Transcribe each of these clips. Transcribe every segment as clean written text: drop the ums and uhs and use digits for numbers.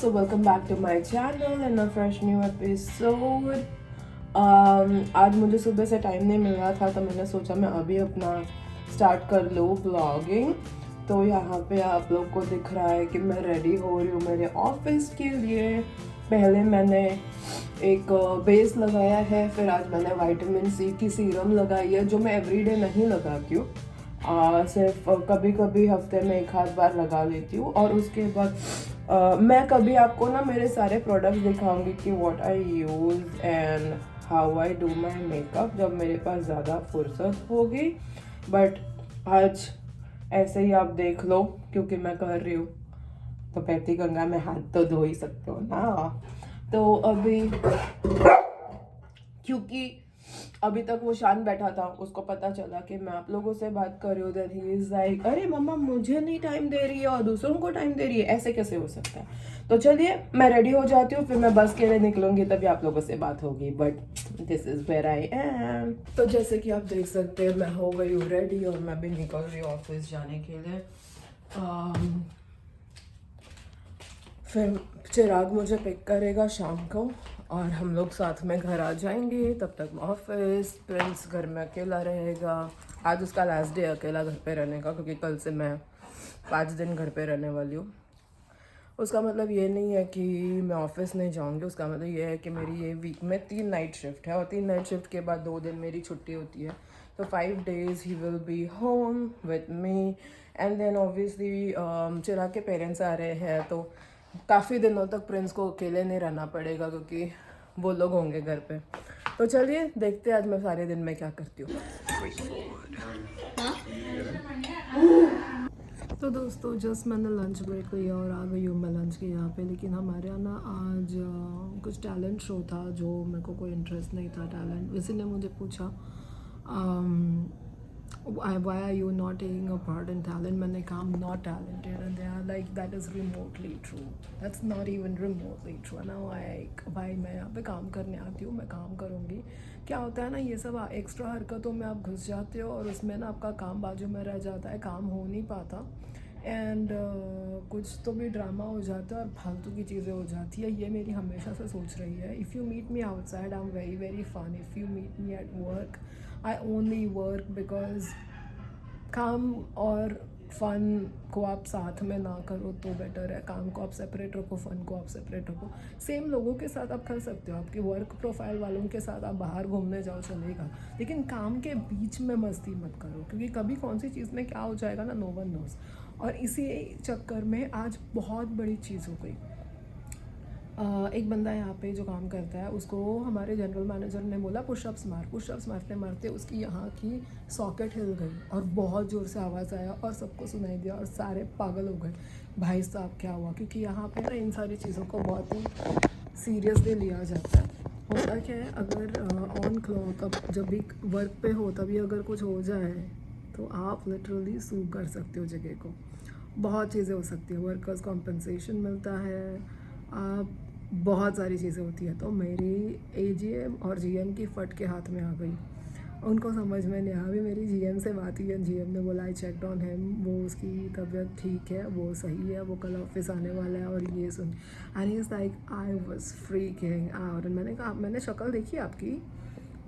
so welcome back to my channel and a fresh new episode. आज मुझे सुबह से टाइम नहीं मिल रहा था तो मैंने सोचा मैं अभी अपना स्टार्ट कर लूँ ब्लॉगिंग। तो यहाँ पे आप लोग को दिख रहा है कि मैं रेडी हो रही हूँ मेरे ऑफिस के लिए। पहले मैंने एक बेस लगाया है, फिर आज मैंने विटामिन सी की सीरम लगाई है जो मैं एवरीडे नहीं लगाती हूँ, सिर्फ कभी कभी हफ्ते में एक आध बार लगा लेती हूँ। और उसके बाद मैं कभी आपको ना मेरे सारे प्रोडक्ट्स दिखाऊंगी कि what I use and how I do my makeup जब मेरे पास ज़्यादा फुर्सत होगी। बट आज ऐसे ही आप देख लो क्योंकि मैं कर रही हूँ तो बहती गंगा में हाथ तो धो ही सकते हो ना। तो अभी क्योंकि अभी तक वो शान बैठा था, उसको पता चला कि मैं आप लोगों से बात कर रही हूँ, देन ही इज लाइक अरे मम्मा मुझे नहीं टाइम दे रही है और दूसरों को टाइम दे रही है, ऐसे कैसे हो सकता है। तो चलिए मैं रेडी हो जाती हूँ, फिर मैं बस के लिए निकलूंगी तभी आप लोगों से बात होगी। But this is where I am. तो जैसे कि आप देख सकते हैं मैं हो गई हूँ रेडी और मैं भी निकल रही हूँ ऑफिस जाने के लिए। फिर चिराग मुझे पिक करेगा शाम को और हम लोग साथ में घर आ जाएंगे। तब तक ऑफिस, प्रिंस घर में अकेला रहेगा। आज उसका लास्ट डे अकेला घर पे रहने का, क्योंकि कल से मैं 5 दिन घर पे रहने वाली हूँ। उसका मतलब ये नहीं है कि मैं ऑफिस नहीं जाऊँगी, उसका मतलब ये है कि मेरी ये वीक में 3 नाइट शिफ्ट है और 3 नाइट शिफ्ट के बाद 2 दिन मेरी छुट्टी होती है। तो 5 days ही will be home with me. And then obviously Chirag के पेरेंट्स आ रहे हैं तो काफ़ी दिनों तक प्रिंस को अकेले नहीं रहना पड़ेगा क्योंकि वो लोग होंगे घर पे। तो चलिए देखते हैं आज मैं सारे दिन में क्या करती हूँ। तो दोस्तों जस्ट मैंने लंच ब्रेक लिया और आ गई हूँ मैं लंच के यहाँ पे। लेकिन हमारे यहाँ ना आज कुछ टैलेंट शो था जो मेरे को कोई इंटरेस्ट नहीं था टैलेंट। किसी ने मुझे पूछा why are you not taking a part in talent? मैंने कहा I'm not talented and they are like that is remotely true, that's not even remotely true। now like भाई मैं यहाँ पे काम करने आती हूँ, मैं काम करूँगी। क्या होता है ना ये सब एक्स्ट्रा हरकतों में आप घुस जाते हो और उसमें ना आपका काम बाजू में रह जाता है, काम हो नहीं पाता एंड कुछ तो भी ड्रामा हो जाता है और फालतू की चीज़ें हो जाती है। ये मेरी हमेशा से सोच रही है। If you meet me outside I am very very fun, if you meet me at work I only work because काम और फ़न को आप साथ में ना करो तो बेटर है। काम को आप सेपरेट रखो, फ़न को आप सेपरेट रखो। सेम लोगों के साथ आप कर सकते हो, आपके वर्क प्रोफाइल वालों के साथ आप बाहर घूमने जाओ चलेगा, लेकिन काम के बीच में मस्ती मत करो क्योंकि कभी कौन सी चीज़ में क्या हो जाएगा ना, नो वन नोज़। और इसी चक्कर में आज बहुत बड़ी चीज़ हो गई। एक बंदा यहाँ पे जो काम करता है उसको हमारे जनरल मैनेजर ने बोला पुशअप्स मारते मारते उसकी यहाँ की सॉकेट हिल गई और बहुत ज़ोर से आवाज़ आया और सबको सुनाई दिया और सारे पागल हो गए। भाई साहब क्या हुआ? क्योंकि यहाँ पे ना इन सारी चीज़ों को बहुत ही सीरियसली लिया जाता है। होता क्या है, अगर ऑन क्लॉक अब जब भी वर्क पे हो तभी अगर कुछ हो जाए तो आप लिटरली सू कर सकते हो जगह को। बहुत चीज़ें हो सकती है, वर्कर्स कॉम्पनसेशन मिलता है, आप बहुत सारी चीज़ें होती है। तो मेरी एजीएम और जीएम की फट के हाथ में आ गई। उनको समझ में नहीं आया। अभी मेरी जीएम से बात हुई है, जीएम ने बोला आई चेकड ऑन हिम, वो उसकी तबीयत ठीक है, वो सही है, वो कल ऑफिस आने वाला है और ये सुन। And is like I was freaking out. मैंने कहा मैंने शक्ल देखी आपकी,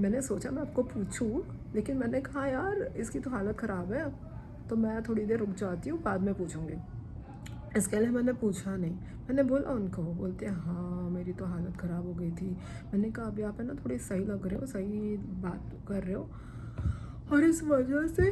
मैंने सोचा मैं आपको पूछूं, लेकिन मैंने कहा यार इसकी तो हालत ख़राब है, तो मैं थोड़ी देर रुक जाती हूँ, बाद में पूछूँगी। इसके लिए मैंने पूछा नहीं, मैंने बोला उनको, बोलते हैं हाँ मेरी तो हालत ख़राब हो गई थी। मैंने कहा अभी आप है ना थोड़ी सही लग रहे हो, सही बात कर रहे हो और इस वजह से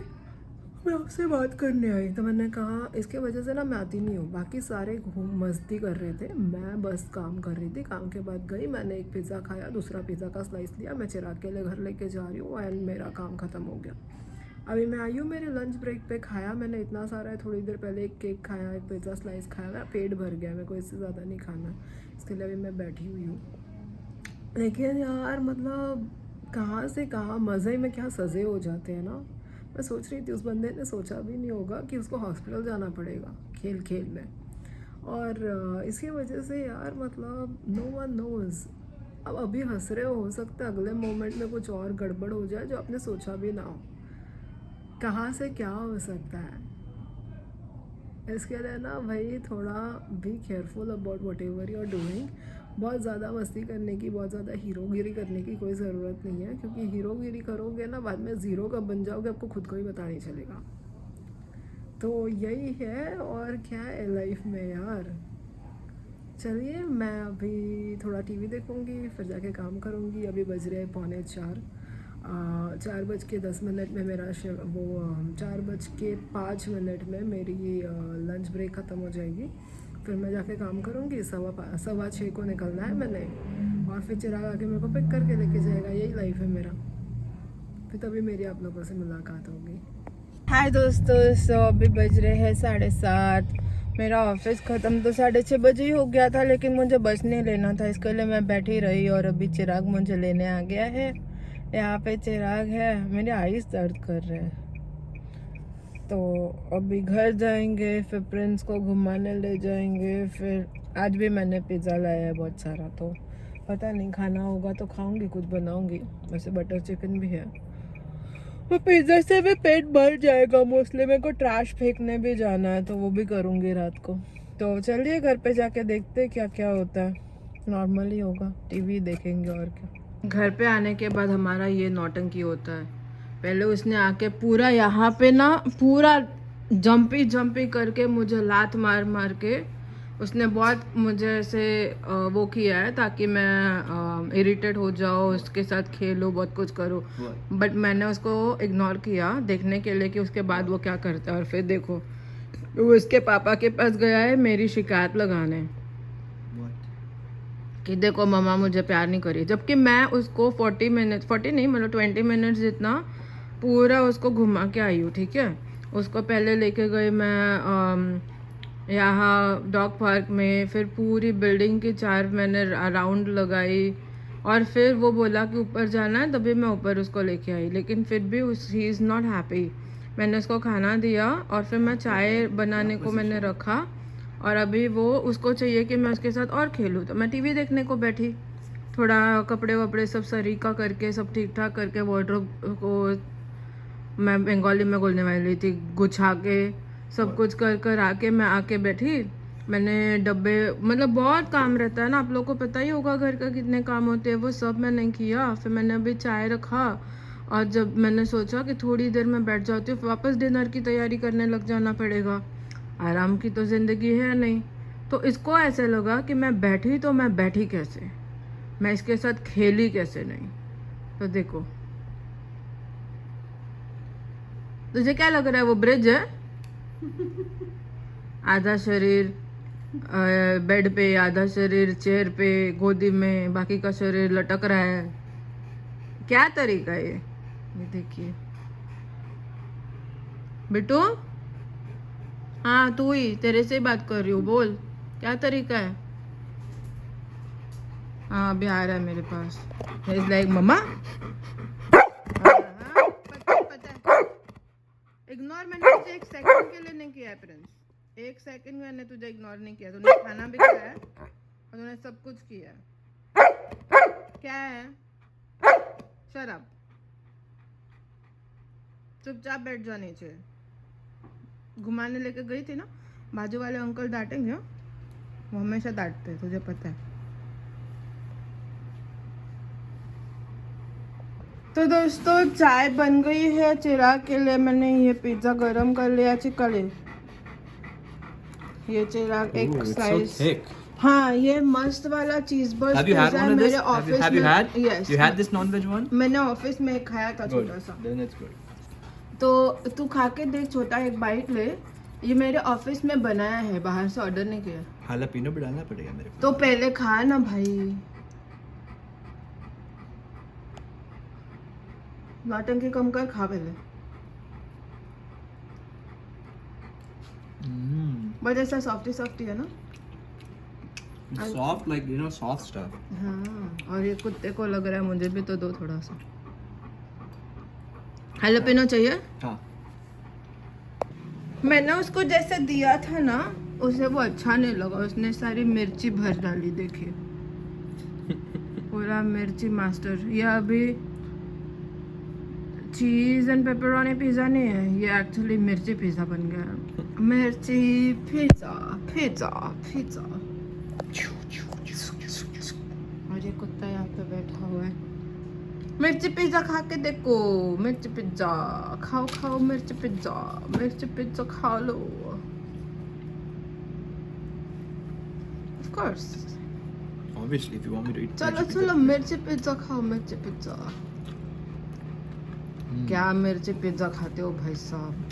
मैं आपसे बात करने आई। तो मैंने कहा इसके वजह से ना मैं आती नहीं हूँ, बाकी सारे घूम मस्ती कर रहे थे, मैं बस काम कर रही थी। काम के बाद गई, मैंने एक पिज़्ज़ा खाया, दूसरा पिज़्ज़ा का स्लाइस लिया, मैं चिराग के लिए घर लेके जा रही हूँ एंड मेरा काम ख़त्म हो गया। अभी मैं आई हूँ मेरे लंच ब्रेक पे, खाया मैंने इतना सारा है, थोड़ी देर पहले एक केक खाया, एक पिज़्ज़ा स्लाइस खाया, मेरा पेट भर गया, मेरे को इससे ज़्यादा नहीं खाना। इसके लिए अभी मैं बैठी हुई हूँ। लेकिन यार मतलब कहाँ से कहाँ मज़े में क्या सज़े हो जाते हैं ना। मैं सोच रही थी उस बंदे ने सोचा भी नहीं होगा कि उसको हॉस्पिटल जाना पड़ेगा खेल खेल में, और इसकी वजह से यार मतलब नो वन नोज़। अब अभी हंस रहे हो सकता है अगले मोमेंट में कुछ और गड़बड़ हो जाए जो आपने सोचा भी ना हो। कहाँ से क्या हो सकता है। इसके लिए ना भाई थोड़ा be careful about whatever you are doing. बहुत ज़्यादा मस्ती करने की, बहुत ज़्यादा हीरोगिरी करने की कोई ज़रूरत नहीं है, क्योंकि हीरोगिरी करोगे ना बाद में ज़ीरो कब बन जाओगे आपको खुद को ही पता नहीं चलेगा। तो यही है, और क्या है लाइफ में यार। चलिए मैं अभी थोड़ा टीवी देखूंगी, फिर जाके काम करूंगी। अभी बज रहे हैं 3:45। 4:10 में मेरा 4:05 में मेरी लंच ब्रेक ख़त्म हो जाएगी। फिर मैं जाके काम करूँगी। 6:15 को निकलना है मैंने, और फिर चिराग आके मेरे को पिक करके लेके जाएगा। यही लाइफ है मेरा। फिर तभी मेरी आप लोगों से मुलाकात होगी। हाय दोस्तों, सो अभी बज रहे हैं 7:30। मेरा ऑफिस ख़त्म तो 6:30 बजे ही हो गया था, लेकिन मुझे बस नहीं लेना था, इसके लिए मैं बैठी रही। और अभी चिराग मुझे लेने आ गया है। यहाँ पे चिराग है। मेरे आईज दर्द कर रहे हैं, तो अभी घर जाएंगे, फिर प्रिंस को घुमाने ले जाएंगे। फिर आज भी मैंने पिज़्ज़ा लाया है बहुत सारा, तो पता नहीं खाना होगा तो खाऊंगी, कुछ बनाऊंगी। वैसे बटर चिकन भी है। वो पिज़्ज़ा से भी पेट भर जाएगा मोस्टली। मेरे को ट्रैश फेंकने भी जाना है, तो वो भी करूँगी रात को। तो चलिए घर पे जाके देखते क्या क्या होता है। नॉर्मली होगा, टीवी देखेंगे और क्या। घर पे आने के बाद हमारा ये नौटंकी होता है। पहले उसने आके पूरा यहाँ पे ना पूरा जंपी करके मुझे लात मार मार के उसने बहुत मुझे ऐसे वो किया है, ताकि मैं इरिटेट हो जाऊँ, उसके साथ खेलूँ, बहुत कुछ करूँ। बट मैंने उसको इग्नोर किया देखने के लिए कि उसके बाद वो क्या करता है। और फिर देखो वो उसके पापा के पास गया है मेरी शिकायत लगाने कि देखो मम्मा मुझे प्यार नहीं करी, जबकि मैं उसको 40 नहीं मतलब 20 मिनट्स जितना पूरा उसको घुमा के आई हूँ। ठीक है, उसको पहले लेके गई मैं यहाँ डॉग पार्क में, फिर पूरी बिल्डिंग की 4 मैंने राउंड लगाई, और फिर वो बोला कि ऊपर जाना है, तभी मैं ऊपर उसको लेके आई। लेकिन फिर भी ही इज़ नॉट हैप्पी। मैंने उसको खाना दिया, और फिर मैं चाय बनाने को मैंने रखा, और अभी वो उसको चाहिए कि मैं उसके साथ और खेलूँ। तो मैं टीवी देखने को बैठी, थोड़ा कपड़े वपड़े सब सरीका करके, सब ठीक ठाक करके, वार्डरोब को मैं बंगाली में बोलने वाली थी, गुछा के सब कुछ कर आके मैं आके बैठी। मैंने डब्बे, मतलब बहुत काम रहता है ना, आप लोग को पता ही होगा घर का कितने काम होते हैं, वो सब मैंने किया। फिर मैंने अभी चाय रखा, और जब मैंने सोचा कि थोड़ी देर में बैठ जाती हूँ, वापस डिनर की तैयारी करने लग जाना पड़ेगा। आराम की तो ज़िंदगी है नहीं। तो इसको ऐसे लगा कि मैं बैठी तो मैं बैठी कैसे, मैं इसके साथ खेली कैसे नहीं। तो देखो तुझे क्या लग रहा है, वो ब्रिज है? आधा शरीर बेड पे, आधा शरीर चेयर पे गोदी में, बाकी का शरीर लटक रहा है। क्या तरीका है ये देखिए बिट्टू। हाँ तू ही, तेरे से ही बात कर रही हूँ, बोल क्या तरीका है। हाँ अभी आ रहा है मेरे पास। इज लाइक मम्मा इग्नोर। मैंने तुझे 1 सेकंड के लिए नहीं किया है प्रिंस, 1 सेकंड मैंने तुझे इग्नोर नहीं किया। तूने खाना भी खाया है और तूने सब कुछ किया है। क्या है, शराब, चुपचाप बैठ जा नीचे। घुमाने लेके गई थी ना, बाजू वाले अंकल डांटेंगे, वो हमेशा डांटते हैं, तुझे पता है। तो दोस्तों चाय बन गई है चिराग के लिए। मैंने ये पिज्ज़ा गरम कर लिया चिकले। ये चिराग एक साइज, हाँ ये मस्त वाला चीज बर्स्ट पिज़्ज़ा है मेरे ऑफिस में। Yes, you had this non-veg one? मैंने ऑफिस में खाया था छोटा सा। Then it's good. तो तू खा के देख, छोटा एक बाइट ले। ये मेरे ऑफिस में बनाया है, बाहर से ऑर्डर नहीं किया। हालापीनो भी डालना पड़ेगा मेरे को। तो पहले खा ना भाई, नौटंकी कम कर, खा पहले। बट ऐसा सॉफ्टी है ना, soft like you know soft stuff. हाँ, और ये कुत्ते को लग रहा है, मुझे भी तो दो थोड़ा सा। हालापीनो चाहिए? हाँ। मैंने उसको जैसे दिया था ना, उसे वो अच्छा नहीं लगा, उसने सारी मिर्ची भर डाली। देखिए पूरा मिर्ची मास्टर। यह अभी चीज़ एंड पेपरोनी पिज़्ज़ा नहीं है, ये एक्चुअली मिर्ची पिज़्ज़ा बन गया है। मिर्ची पिज़्ज़ा पिज़्ज़ा पिज़्ज़ा। और ये कुत्ता यहाँ पे बैठा हुआ है। मिर्ची पिज़्ज़ा खा के देखो, मिर्ची पिज़्ज़ा खाओ खाओ, मिर्ची पिज़्ज़ा खा लो। Of course. Obviously, if you want me to eat चलो veggie चलो pizza, मिर्ची पिज़्ज़ा खाओ, मिर्ची पिज़्ज़ा। क्या मिर्ची पिज़्ज़ा खाते हो भाई साहब?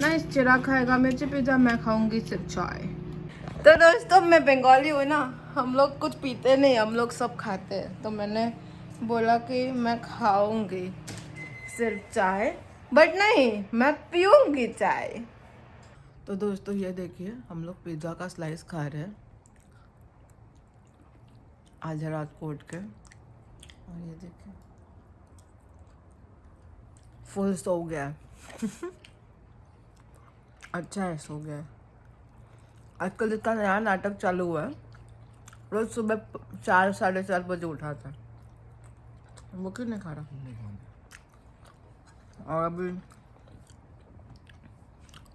नहीं, चिराग खाएगा मिर्ची पिज़्ज़ा, मैं खाऊंगी सिर्फ चाय। तो दोस्तों मैं बंगाली हूँ ना, हम लोग कुछ पीते नहीं, हम लोग सब खाते हैं। तो मैंने बोला कि मैं खाऊंगी सिर्फ चाय, बट नहीं, मैं पीऊंगी चाय। तो दोस्तों ये देखिए, हम लोग पिज़्ज़ा का स्लाइस खा रहे हैं आधा राजकोट के। और ये देखिए फुल सो गया है। अच्छा है, सो गया है। आजकल इसका नया नाटक चालू हुआ है, रोज सुबह 4 साढ़े 4 बजे उठाता है। वो क्यों नहीं खा रहा? नहीं खाऊंगा। और अभी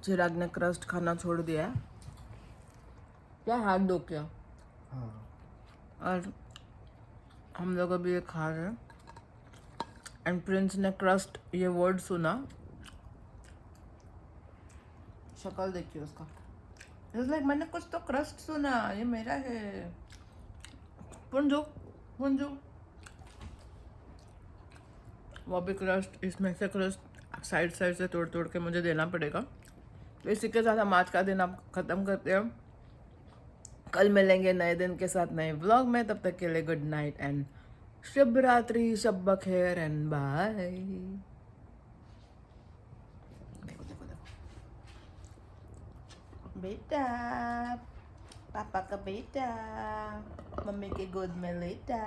चिराग ने क्रस्ट खाना छोड़ दिया है। क्या हाथ दो क्या? हाँ। और हम लोग अभी ये खा रहे हैं। एंड प्रिंस ने क्रस्ट ये वर्ड सुना, शक्ल देखिए उसका, इट्स लाइक मैंने कुछ तो क्रस्ट सुना, ये मेरा है। पुंजो पुंजो, वो भी क्रस्ट, इसमें से क्रस्ट साइड साइड से तोड़ तोड़ के मुझे देना पड़ेगा। तो इसी के साथ हम आज का दिन आप ख़त्म करते हैं। कल मिलेंगे नए दिन के साथ नए व्लॉग में, तब तक के लिए गुड नाइट एंड शुभ रात्रि, शब बखेर एंड बाय। देखो देखो देखो बेटा, पापा का बेटा, मम्मी के गोद में लेटा।